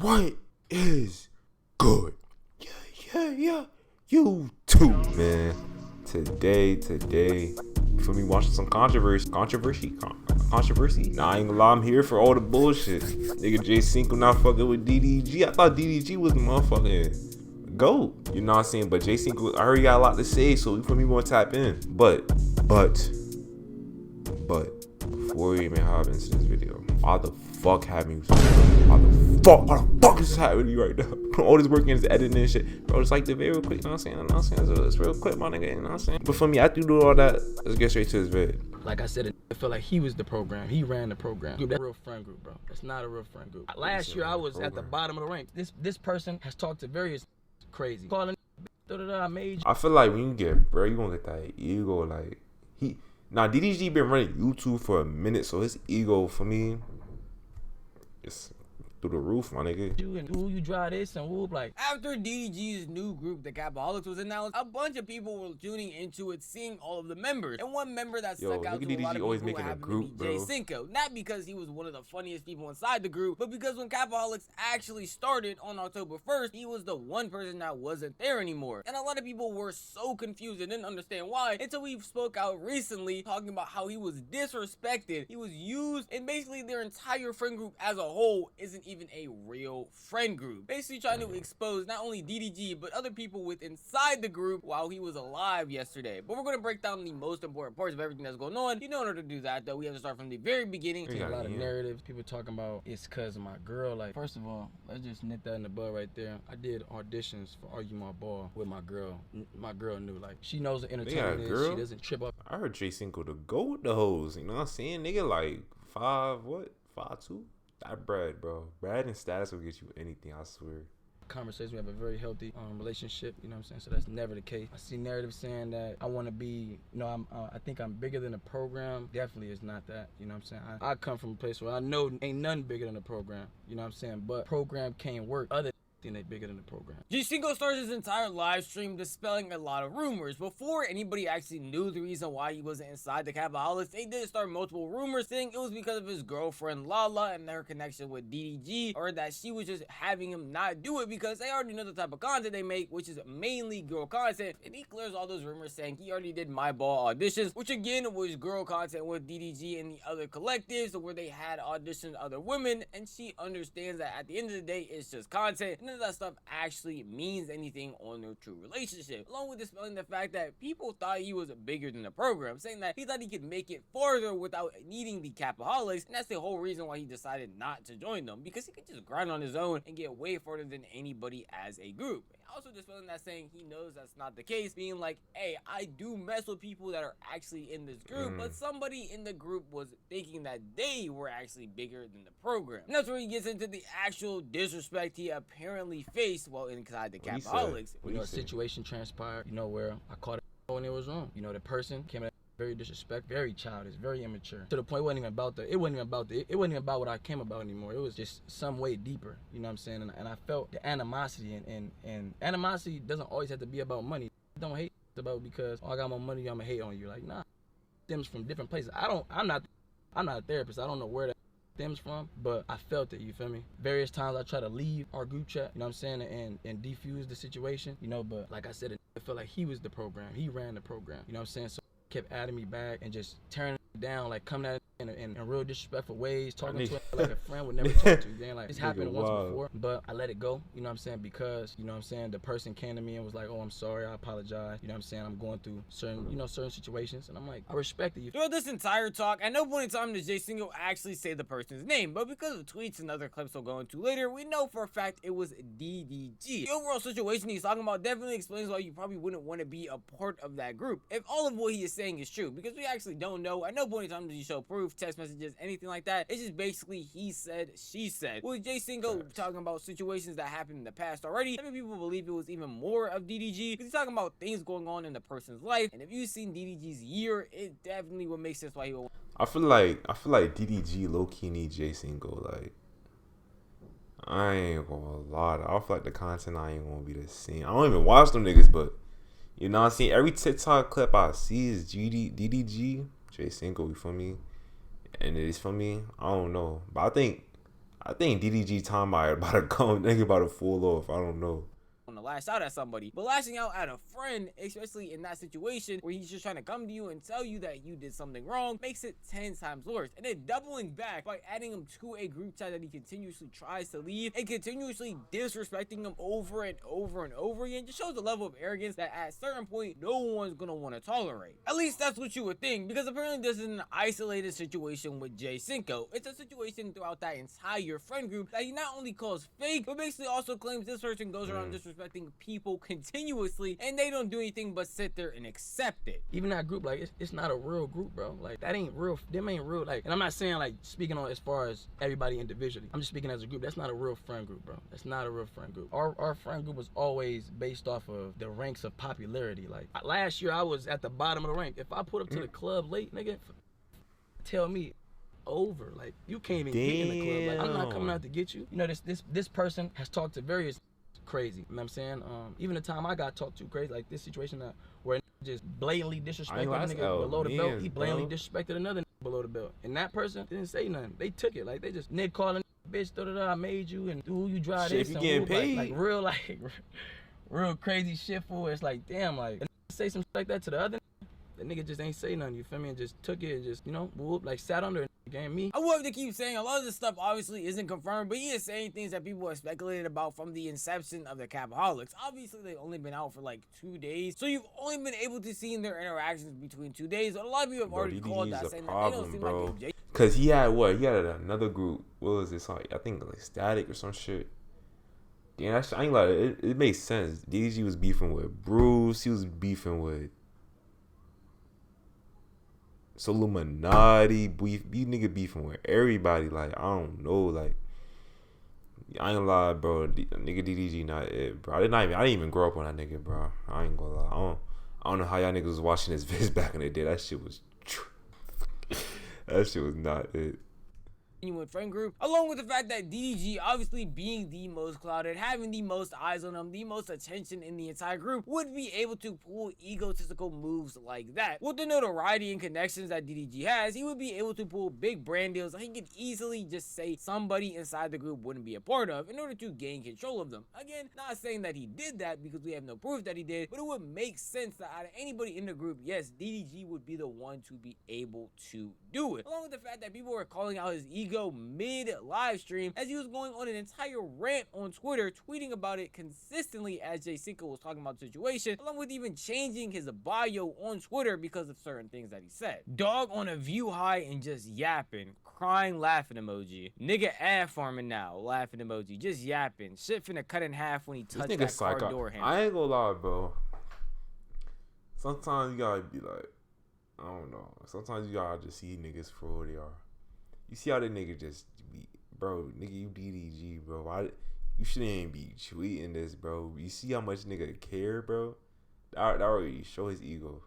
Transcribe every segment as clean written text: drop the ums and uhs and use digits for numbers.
What is good? Yeah. You too, man. Today, for me watching some controversy. Nah, I ain't gonna lie, I'm here for all the bullshit. Nigga J Cinco not fucking with DDG. I thought DDG was the motherfucking GOAT. You know what I'm saying? But J Cinco, I heard he got a lot to say, so for me gonna tap in. But before we even hop into this video, why the fuck is this happening right now? All this working is editing and shit. Bro, just like the video real quick, you know what I'm saying? It's real quick, my nigga, you know what I'm saying? But for me, after you do all that, let's get straight to this vid. Like I said, I feel like he was the program. He ran the program. That's a real friend group, bro. That's not a real friend group. Last year, I was at the bottom of the rank. This person has talked to various crazy. Calling I feel like when you get, bro, you gonna get that ego, like, DDG been running YouTube for a minute, so his ego, for me, it's through the roof, my nigga. You drive this and whoop, like. After DDG's new group, the Capaholics, was announced, a bunch of people were tuning into it, seeing all of the members. And one member that stuck out to a lot of always people happened to be J Cinco. Not because he was one of the funniest people inside the group, but because when Capaholics actually started on October 1st, he was the one person that wasn't there anymore. And a lot of people were so confused and didn't understand why until we spoke out recently talking about how he was disrespected, he was used, and basically their entire friend group as a whole isn't even a real friend group. Basically trying to expose not only DDG but other people with inside the group while he was alive yesterday. But we're going to break down the most important parts of everything that's going on. You know, in order to do that though, we have to start from the very beginning. A lot of narratives, people talking about it's cause of my girl. Like, first of all, let's just nip that in the bud right there. I did auditions for Argue My Ball with my girl. My girl knew, like, she knows the entertainment is. She doesn't trip up. I heard J Cinco to go with the hoes, you know what I'm saying? Nigga like 5'2"? That bread, bro. Bread and status will get you anything, I swear. Conversation, we have a very healthy relationship, you know what I'm saying? So that's never the case. I see narratives saying that I want to be, you know, I think I'm bigger than the program. Definitely is not that, you know what I'm saying? I come from a place where I know ain't nothing bigger than the program, you know what I'm saying? But program can't work other than they bigger than the program. J Cinco starts his entire live stream dispelling a lot of rumors. Before anybody actually knew the reason why he wasn't inside the Capaholics, they did start multiple rumors saying it was because of his girlfriend Lala and her connection with DDG, or that she was just having him not do it because they already know the type of content they make, which is mainly girl content. And he clears all those rumors saying he already did My Ball auditions, which again was girl content with DDG and the other collectives where they had auditioned other women, and she understands that at the end of the day it's just content. And that stuff actually means anything on their true relationship, along with dispelling the fact that people thought he was bigger than the program, saying that he thought he could make it farther without needing the Capaholics, and that's the whole reason why he decided not to join them, because he could just grind on his own and get way further than anybody as a group. Also dispelling that, saying he knows that's not the case, being like, hey, I do mess with people that are actually in this group, but somebody in the group was thinking that they were actually bigger than the program. And that's where he gets into the actual disrespect he apparently faced while inside the Capaholics. You know, a situation transpired, you know, where I caught it when it was wrong. You know, the person came at very disrespect, very childish, very immature. To the point it wasn't even about what I came about anymore. It was just some way deeper. You know what I'm saying? And I felt the animosity, and animosity doesn't always have to be about money. Don't hate about because I got more money, I'ma hate on you. Like, nah. It stems from different places. I'm not a therapist. I don't know where that stems from, but I felt it, you feel me? Various times I try to leave our group chat, you know what I'm saying, and defuse the situation, you know, but like I said, I felt like he was the program. He ran the program, you know what I'm saying? So kept adding me back and just turning it down, like coming at it in real disrespectful ways, talking to it like a friend would never talk to. Then like, this happened once before, but I let it go, you know what I'm saying, because, you know what I'm saying, the person came to me and was like, oh, I'm sorry, I apologize, you know what I'm saying, I'm going through certain situations, and I'm like, I respect it. Throughout this entire talk, at no point in time does J Cinco actually say the person's name, but because of tweets and other clips we'll go into later, we know for a fact it was DDG. The overall situation he's talking about definitely explains why you probably wouldn't want to be a part of that group, if all of what he is saying is true, because we actually don't know. At no point in time does he show proof, text messages, anything like that. It's just basically he said, she said. With J Cinco talking about situations that happened in the past already, many people believe it was even more of DDG, because he's talking about things going on in the person's life, and if you've seen DDG's year, it definitely would make sense why he would. I feel like DDG low-key need J Cinco. Like, I ain't gonna lie, I feel like the content I ain't gonna be the same. I don't even watch them niggas, but you know what I'm saying, every TikTok clip I see is DDG, J Cinco, you feel me? And it's for me, I don't know, but I think I think DDG time about to come. Nigga about to fall off. I don't know. To lash out at somebody, but lashing out at a friend, especially in that situation where he's just trying to come to you and tell you that you did something wrong, makes it 10 times worse. And then doubling back by adding him to a group chat that he continuously tries to leave and continuously disrespecting him over and over and over again just shows the level of arrogance that at a certain point no one's gonna want to tolerate. At least that's what you would think, because apparently this isn't an isolated situation with Jay Cinco. It's a situation throughout that entire friend group that he not only calls fake, but basically also claims this person goes around disrespecting people continuously and they don't do anything but sit there and accept it. Even that group, like, it's not a real group, bro. Like, that ain't real. Them ain't real. Like, and I'm not saying, like, speaking on as far as everybody individually. I'm just speaking as a group. That's not a real friend group, bro. That's not a real friend group. Our friend group was always based off of the ranks of popularity. Like, last year I was at the bottom of the rank. If I put up to the club late, nigga, tell me over. Like, you can't even get in the club. Like, I'm not coming out to get you. You know, this person has talked to various crazy. You know what I'm saying? Even the time I got talked to crazy, like this situation where just blatantly disrespected a nigga below the belt. He blatantly disrespected another nigga below the belt. And that person didn't say nothing. They took it. Like, they just Nick calling bitch, I made you, and who you drive this, you and getting paid. Like real crazy shit for it. It's like, damn, like, say some shit like that to the other, the nigga just ain't say nothing, you feel me? And just took it and just, you know, whoop, like, sat under it. Game me. I will have to keep saying a lot of this stuff obviously isn't confirmed, but he is saying things that people have speculated about from the inception of the Capaholics. Obviously, they've only been out for like 2 days, so you've only been able to see their interactions between 2 days. But a lot of people have already called that, saying that they don't seem like they. Cause he had what? He had another group. What was this? Like, I think like Static or some shit. Yeah, I ain't like it makes sense. DDG was beefing with Bruce. He was beefing with Illuminati, you nigga beefing with everybody. Like, I don't know, like, I ain't gonna lie, bro. Nigga DDG not it, bro. I didn't even grow up on that nigga, bro. I ain't gonna lie. I don't know how y'all niggas was watching his vids back in the day. That shit was not it. Friend group, along with the fact that DDG obviously being the most clouded, having the most eyes on him, the most attention in the entire group, would be able to pull egotistical moves like that. With the notoriety and connections that DDG has, he would be able to pull big brand deals that he could easily just say somebody inside the group wouldn't be a part of in order to gain control of them. Again, not saying that he did that because we have no proof that he did, but it would make sense that out of anybody in the group, yes, DDG would be the one to be able to do it. Along with the fact that people were calling out his ego mid live stream as he was going on an entire rant on Twitter, tweeting about it consistently as Jay Cinco was talking about the situation, along with even changing his bio on Twitter because of certain things that he said. Dog on a view high and just yapping, crying laughing emoji. Nigga ad farming now, laughing emoji, just yapping. Shit finna cut in half when he touched that car door handle. I ain't gonna lie, bro. Sometimes you gotta be like, I don't know. Sometimes you gotta just see niggas for who they are. You see how that nigga just be, bro, nigga, you DDG, bro. Why, you shouldn't even be tweeting this, bro. You see how much nigga care, bro? That already show his ego.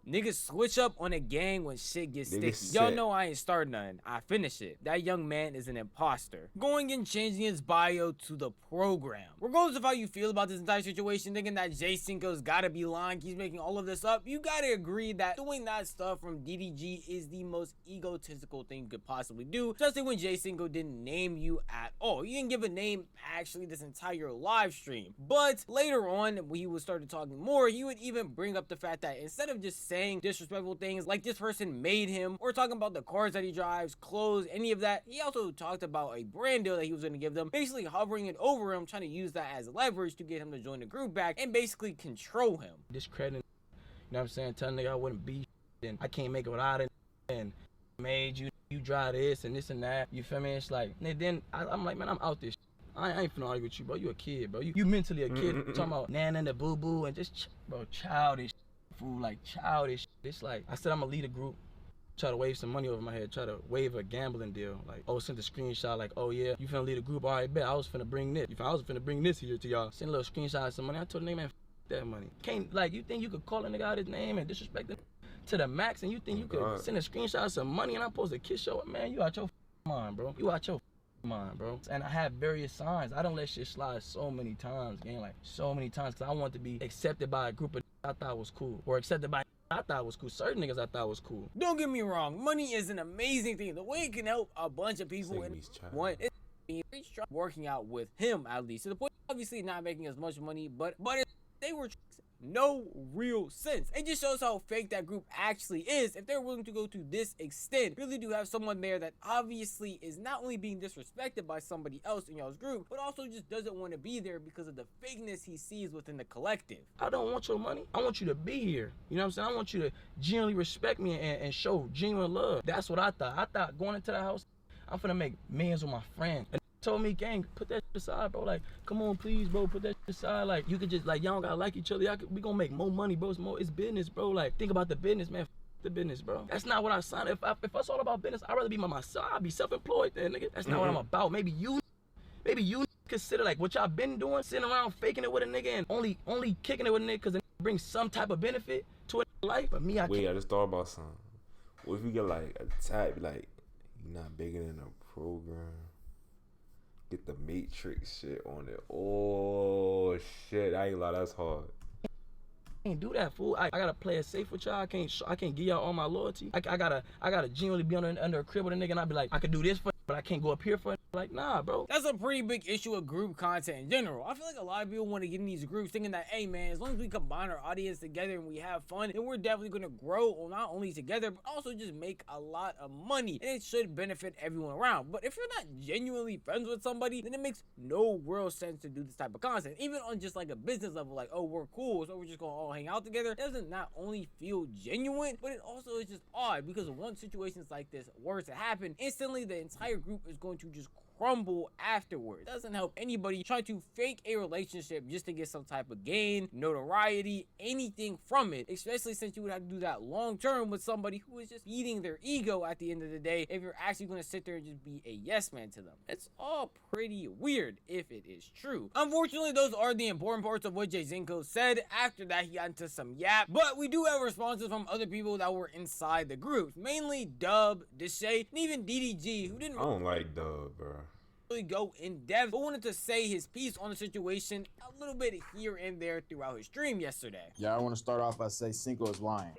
Niggas switch up on a gang when shit gets sticky. Y'all know I ain't start nothing. I finish it. That young man is an imposter. Going and changing his bio to the program. Regardless of how you feel about this entire situation, thinking that Jay Cinco's gotta be lying, he's making all of this up, you gotta agree that doing that stuff from DDG is the most egotistical thing you could possibly do, especially when Jay Cinco didn't name you at all. He didn't give a name actually this entire live stream. But later on, when he would start talking more, he would even bring up the fact that instead of just saying disrespectful things like this person made him, or talking about the cars that he drives, clothes, any of that, he also talked about a brand deal that he was going to give them, basically hovering it over him, trying to use that as leverage to get him to join the group back and basically control him. Discrediting, you know what I'm saying, telling nigga I wouldn't be and I can't make it without it, and made you drive this and this and that, you feel me? It's like, and then I'm like, man, I'm out this. I ain't finna argue with you, bro. You a kid, bro. You mentally a kid. Talking about nana and the boo boo and just, bro, childish. Fool, like childish. It's like, I said I'm gonna lead a group, try to wave some money over my head, try to wave a gambling deal. Like, oh, sent a screenshot like, oh yeah, you finna lead a group, all right, bet. I was finna bring this. I was finna bring this here to y'all. Send a little screenshot of some money. I told the nigga, man, f that money. Can't, like, you think you could call a nigga out his name and disrespect him to the max, and you think you could send a screenshot of some money and I'm supposed to kiss your, man, you out your mind, bro. You out your mind, bro. And I have various signs. I don't let shit slide so many times, gang, like so many times, because I want to be accepted by a group of I thought was cool, or accepted by I thought was cool. Certain niggas I thought was cool. Don't get me wrong, money is an amazing thing. The way it can help a bunch of people working out with him, at least to the point obviously not making as much money, but they were no real sense. It just shows how fake that group actually is. If they're willing to go to this extent, really do have someone there that obviously is not only being disrespected by somebody else in y'all's group, but also just doesn't want to be there because of the fakeness he sees within the collective. I don't want your money. I want you to be here. You know what I'm saying? I want you to genuinely respect me and show genuine love. That's what I thought. I thought going into the house, I'm finna make millions with my friend. And told me, gang, put that shit aside, bro. Like, come on, please, bro, put that shit aside. Like, you could just, like, y'all don't gotta like each other. We gonna make more money, bro. It's business, bro. Like, think about the business, man. The business, bro. That's not what I signed. If it's all about business, I'd rather be by myself. I'd be self-employed then, nigga. That's not what I'm about. Maybe you consider, like, what y'all been doing, sitting around faking it with a nigga and only kicking it with a nigga because it brings some type of benefit to a life. But me, I Wait, I just thought about something. What if we get, like, attacked, like, you're not bigger than a program? Get the Matrix shit on it. Oh shit, I ain't lie, that's hard. I can't do that, fool. I gotta play it safe with y'all. I can't give y'all all my loyalty. I gotta genuinely be under a crib with a nigga and I be like, I could do this for, but I can't go up here for. Like, nah, bro. That's a pretty big issue with group content in general. I feel like a lot of people want to get in these groups thinking that, hey man, as long as we combine our audience together and we have fun, then we're definitely going to grow not only together, but also just make a lot of money. And it should benefit everyone around. But if you're not genuinely friends with somebody, then it makes no real sense to do this type of content. Even on just like a business level, like, oh, we're cool, so we're just going to all hang out together. It doesn't not only feel genuine, but it also is just odd because once situations like this were to happen, instantly the entire group is going to just crumble afterwards. It doesn't help anybody trying to fake a relationship just to get some type of gain, notoriety, anything from it, especially since you would have to do that long term with somebody who is just feeding their ego at the end of the day if you're actually going to sit there and just be a yes man to them. It's all pretty weird if it is true. Unfortunately, those are the important parts of what Jay Zinko said. After that, he got into some yap, but we do have responses from other people that were inside the groups, mainly Dub, Deshay, and even DDG, who didn't I don't like Dub, bro. Really go in depth, but wanted to say his piece on the situation a little bit here and there throughout his stream yesterday. Yeah, I want to start off by saying Cinco is lying.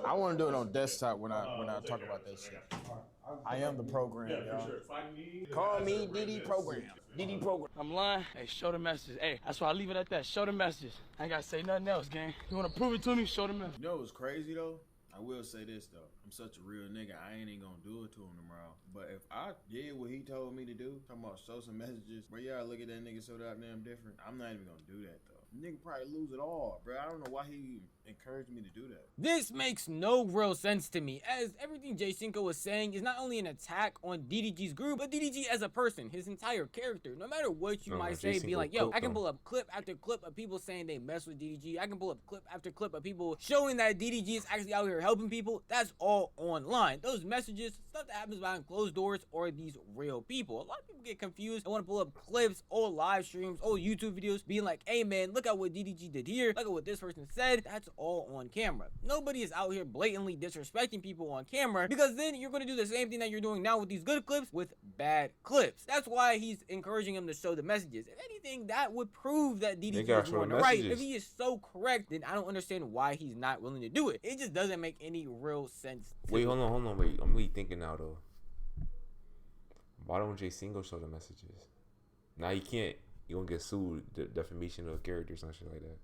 I want to do it on desktop when I talk about that shit. I am the program, y'all. Call me DD Program. DD Program. I'm lying. Hey, show the message. Hey, that's why I leave it at that. Show the message. I ain't gotta say nothing else, gang. You wanna prove it to me? Show the message. You know what's crazy though? I will say this though. I'm such a real nigga. I ain't even gonna do it to him tomorrow. But if I did what he told me to do, talking about show some messages, bro, y'all look at that nigga so goddamn different. I'm not even gonna do that though. Nigga probably lose it all, bro. I don't know why he encouraged me to do that. This makes no real sense to me, as everything Jay Cinco was saying is not only an attack on DDG's group, but DDG as a person, his entire character. No matter what you might say, be like, yo, I can pull up clip after clip of people saying they mess with DDG. I can pull up clip after clip of people showing that DDG is actually out here helping people. That's all online. Those messages, stuff that happens behind closed doors, or these real people. A lot of people get confused and want to pull up clips, old live streams, old YouTube videos, being like, hey man, look at what DDG did here. Look at what this person said. That's all on camera. Nobody is out here blatantly disrespecting people on camera, because then you're going to do the same thing that you're doing now with these good clips with bad clips. That's why he's encouraging him to show the messages. If anything, that would prove that DDG is on the right. If he is so correct, then I don't understand why he's not willing to do it. It just doesn't make any real sense. Wait, hold on. Wait, I'm really thinking now though. Why don't Jay Single show the messages? Now he can't. You gonna get sued, defamation of character, some shit like that.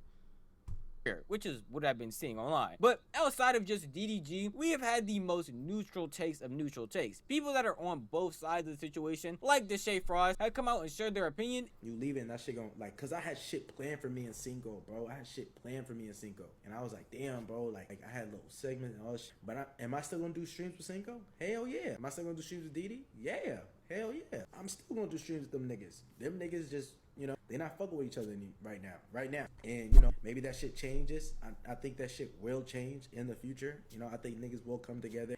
Which is what I've been seeing online. But outside of just DDG, we have had the most neutral takes of neutral takes. People that are on both sides of the situation, like Deshay Frost, have come out and shared their opinion. You leaving, that shit gon' like, cause I had shit planned for me in Cinco, bro. I had shit planned for me in Cinco. And I was like, damn, bro, like I had little segments and all this shit. But am I still gonna do streams with Cinco? Hell yeah. Am I still gonna do streams with DD? Yeah. Hell yeah. I'm still gonna do streams with them niggas. Them niggas just, you know, they not fucking with each other right now. And, you know, maybe that shit changes. I think that shit will change in the future. You know, I think niggas will come together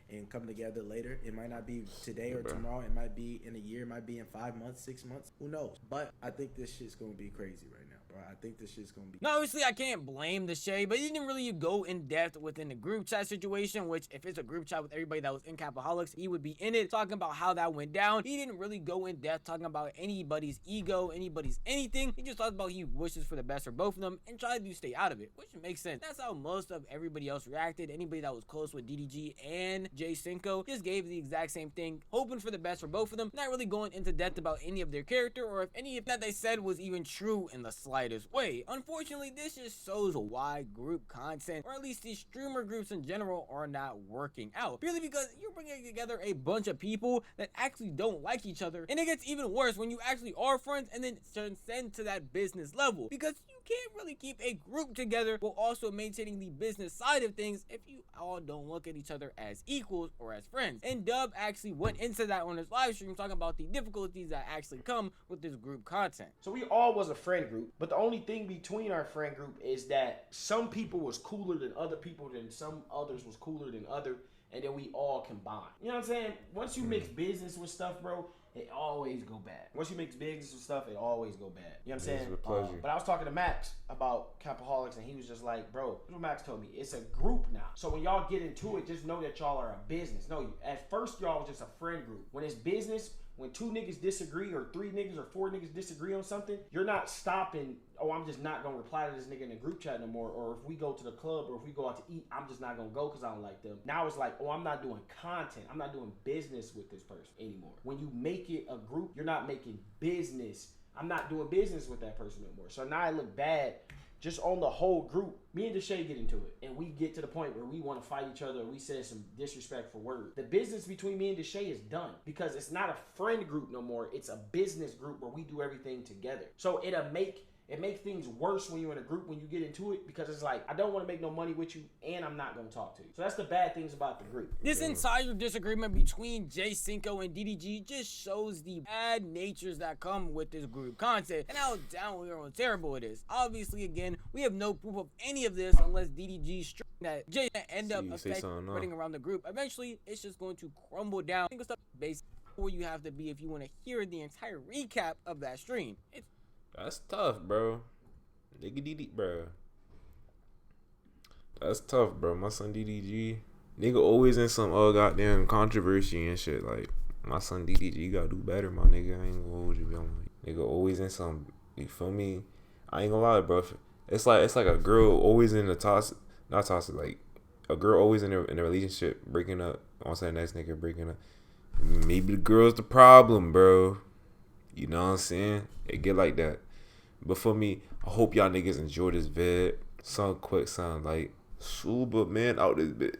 later. It might not be today or tomorrow. It might be in a year. It might be in 5 months, 6 months. Who knows? But I think this shit's gonna be crazy right now, bro. bro. I think this shit's gonna be. Now, obviously, I can't blame the Shay, but he didn't really go in depth within the group chat situation, which if it's a group chat with everybody that was in Capaholics, he would be in it talking about how that went down. He didn't really go in depth talking about anybody's ego, anybody's anything. He just talked about he wishes for the best for both of them and tried to stay out of it, which makes sense. That's how most of everybody else reacted. Anybody that was close with DDG and Jay Cinco just gave the exact same thing, hoping for the best for both of them, not really going into depth about any of their character or if any of that they said was even true in the slightest way. Unfortunately, this just shows why group content, or at least these streamer groups in general, are not working out. Purely because you're bringing together a bunch of people that actually don't like each other, and it gets even worse when you actually are friends and then transcend to that business level, because you can't really keep a group together while also maintaining the business side of things if you all don't look at each other as equals or as friends. And Dub actually went into that on his live stream, talking about the difficulties that actually come with this group content. So we all was a friend group, but the only thing between our friend group is that some people was cooler than other people, then some others was cooler than other, and then we all combined. You know what I'm saying? Once you mix business with stuff, bro, it always go bad. Once you mix business with stuff, it always go bad. You know what I'm saying? With pleasure. But I was talking to Max about Capaholics, and he was just like, bro, this is what Max told me. It's a group now. So when y'all get into it, just know that y'all are a business. No, at first y'all was just a friend group. When it's business, when 2 niggas disagree or 3 niggas or 4 niggas disagree on something, you're not stopping, oh, I'm just not going to reply to this nigga in the group chat no more. Or if we go to the club or if we go out to eat, I'm just not going to go because I don't like them. Now it's like, oh, I'm not doing content. I'm not doing business with this person anymore. When you make it a group, you're not making business. I'm not doing business with that person no more. So now I look bad just on the whole group. Me and Deshae get into it, and we get to the point where we want to fight each other, or we say some disrespectful words. The business between me and Deshae is done because it's not a friend group no more. It's a business group where we do everything together. So it makes things worse when you're in a group when you get into it, because it's like, I don't want to make no money with you and I'm not going to talk to you. So that's the bad things about the group. This entire disagreement between Jay Cinco and DDG just shows the bad natures that come with this group content and how downhill and terrible it is. Obviously, again, we have no proof of any of this unless DDG string that Jay end up spreading around the group. Eventually, it's just going to crumble down. Think of stuff based where you have to be if you want to hear the entire recap of that stream. That's tough, bro. Nigga DD, bro. That's tough, bro. My son DDG, nigga always in some goddamn controversy and shit. Like, my son DDG, you gotta do better, my nigga. I ain't gonna hold you, bro. Nigga always in some, you feel me? I ain't gonna lie, bro. It's like a girl always in the like a girl always in a relationship breaking up. I want to say next nigga breaking up. Maybe the girl's the problem, bro. You know what I'm saying? It get like that. But for me, I hope y'all niggas enjoy this vid. Some quick sound like super man out this bit.